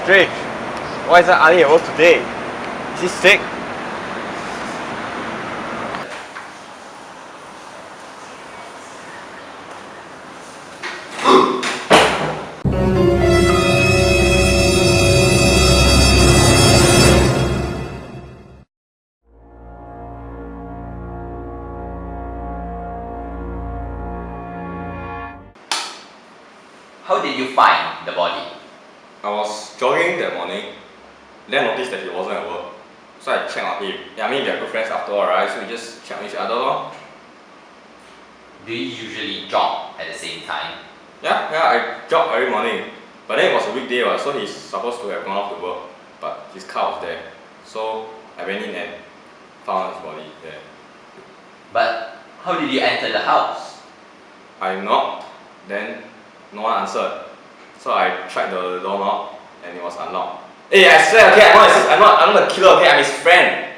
Strange. Why isn't Ali at work today? Is he sick? How did you find the body? I was jogging that morning, then noticed that he wasn't at work. So I checked on him. Yeah, I mean, they're good friends after all, right? So we just check on each other, lor. Do you usually jog at the same time? Yeah, I jog every morning. But then it was a weekday, so he's supposed to have gone off to work. But his car was there. So I went in and found his body there. But how did you enter the house? I knocked, then no one answered. So I tried the doorknob and it was unlocked. Hey, I swear, okay, I'm not the killer, okay, I'm his friend.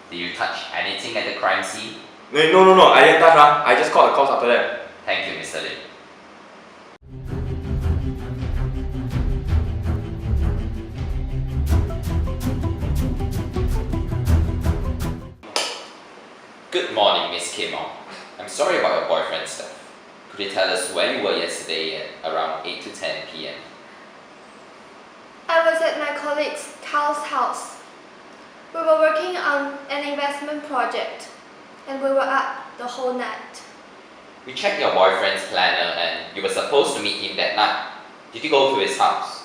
Did you touch anything at the crime scene? No, I didn't touch, I just called the cops after that. Thank you, Mr. Lim. Good morning, Miss Kim. I'm sorry about your boyfriend's death. Could you tell us where you were yesterday at around 8 to 10 p.m.? I was at my colleague's Carl's house. We were working on an investment project and we were up the whole night. We checked your boyfriend's planner and you were supposed to meet him that night. Did you go to his house?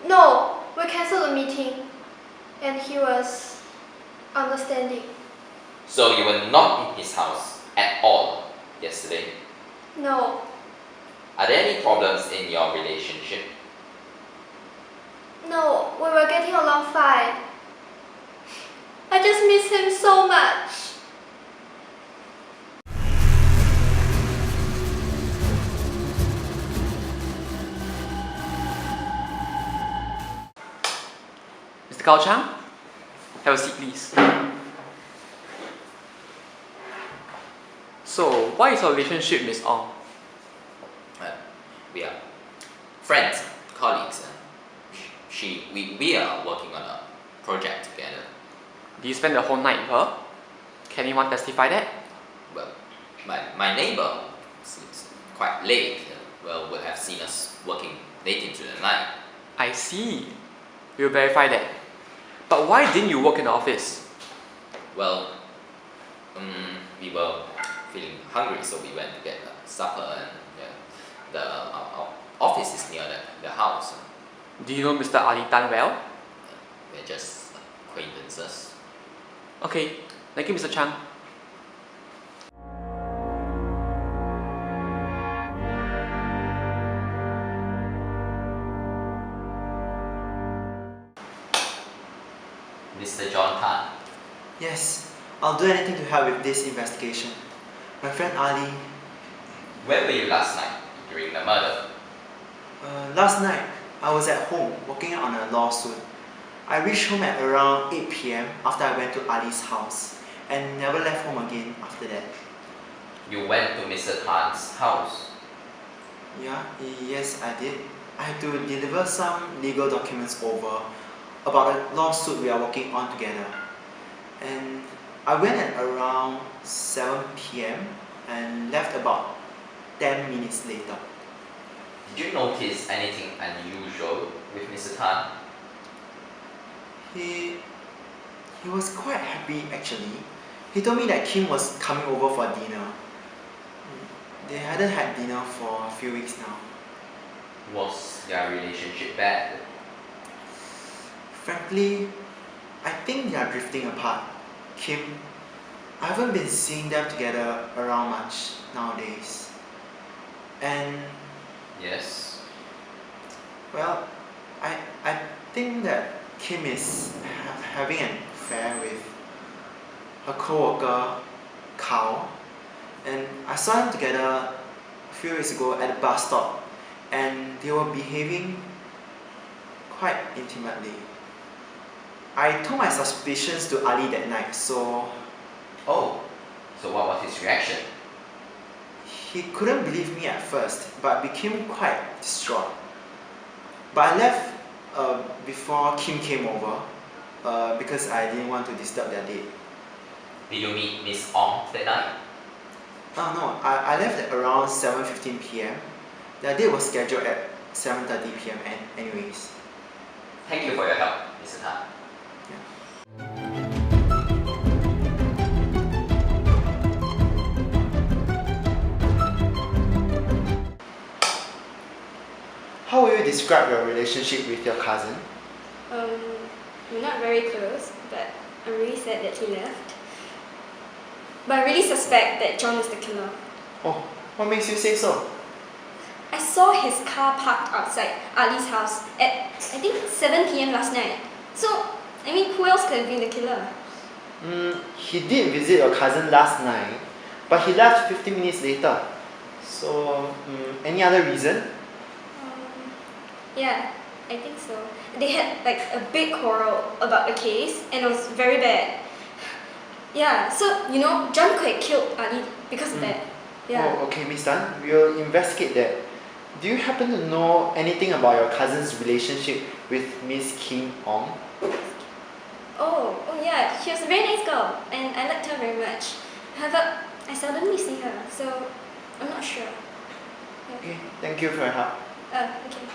No, we cancelled the meeting and he was understanding. So you were not in his house at all yesterday? No. Are there any problems in your relationship? No, we were getting along fine. I just miss him so much. Mr. Gao Chang, have a seat please. So, what is your relationship, Miss Ong? We are friends, colleagues. We are working on a project together. Do you spend the whole night with her? Can anyone testify that? Well, my neighbor, since quite late, would have seen us working late into the night. I see. We'll verify that. But why didn't you work in the office? Well, we were feeling hungry, so we went to get supper, and our office is near the house. Do you know Mr. Ali Tan well? We're just acquaintances. Okay, thank you, Mr. Chang. Mr. John Tan. Yes, I'll do anything to help with this investigation. My friend Ali. Where were you last night during the murder? Last night, I was at home working on a lawsuit. I reached home at around 8 p.m. after I went to Ali's house and never left home again after that. You went to Mr. Tan's house? Yes, I did. I had to deliver some legal documents over about a lawsuit we are working on together. And I went at around 7 p.m. and left about 10 minutes later. Did you notice anything unusual with Mr. Tan? He was quite happy actually. He told me that Kim was coming over for dinner. They hadn't had dinner for a few weeks now. Was their relationship bad? Frankly, I think they are drifting apart. Kim, I haven't been seeing them together around much nowadays. And yes? Well, I think that Kim is having an affair with her co-worker, Carl. And I saw them together a few weeks ago at the bus stop and they were behaving quite intimately. I told my suspicions to Ali that night, so... Oh, so what was his reaction? He couldn't believe me at first, but became quite distraught. But I left before Kim came over because I didn't want to disturb their date. Did you meet Miss Ong that night? Oh no, I left at around 7:15 p.m. Their date was scheduled at 7:30 p.m. anyways. Thank you for your help, Mr. Tan. How will you describe your relationship with your cousin? We're not very close, but I'm really sad that he left. But I really suspect that John is the killer. Oh, what makes you say so? I saw his car parked outside Ali's house at, I think, 7 p.m. last night. So, I mean, who else could have been the killer? He did visit your cousin last night, but he left 15 minutes later. So, any other reason? Yeah, I think so. They had like a big quarrel about the case and it was very bad. Yeah, so, you know, John could have killed Ali because of that. Yeah. Oh, okay, Miss Tan, we'll investigate that. Do you happen to know anything about your cousin's relationship with Miss Kim Ong? Oh yeah, she was a very nice girl and I liked her very much. However, I seldomly see her, so I'm not sure. Yeah. Okay, thank you for your help. Okay.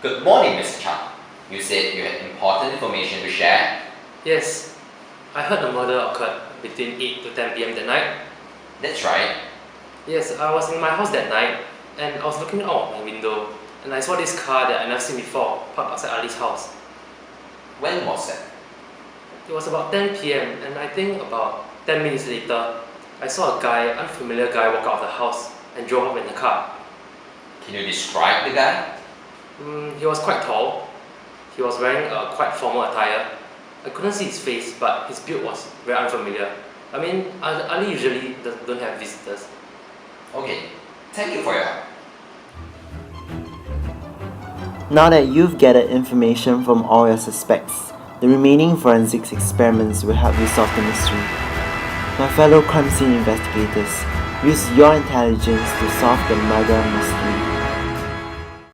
Good morning, Mr. Chan. You said you had important information to share. Yes, I heard the murder occurred between 8 to 10 p.m. that night. That's right. Yes, I was in my house that night and I was looking out my window and I saw this car that I never seen before parked outside Ali's house. When was that? It was about 10 p.m. and I think about 10 minutes later, I saw a guy, unfamiliar guy, walk out of the house and drove up in the car. Can you describe the guy? He was quite tall. He was wearing a quite formal attire. I couldn't see his face, but his build was very unfamiliar. I mean, Ali usually don't have visitors. Okay, thank you for your help. Now that you've gathered information from all your suspects, the remaining forensics experiments will help you solve the mystery. My fellow crime scene investigators, use your intelligence to solve the murder mystery.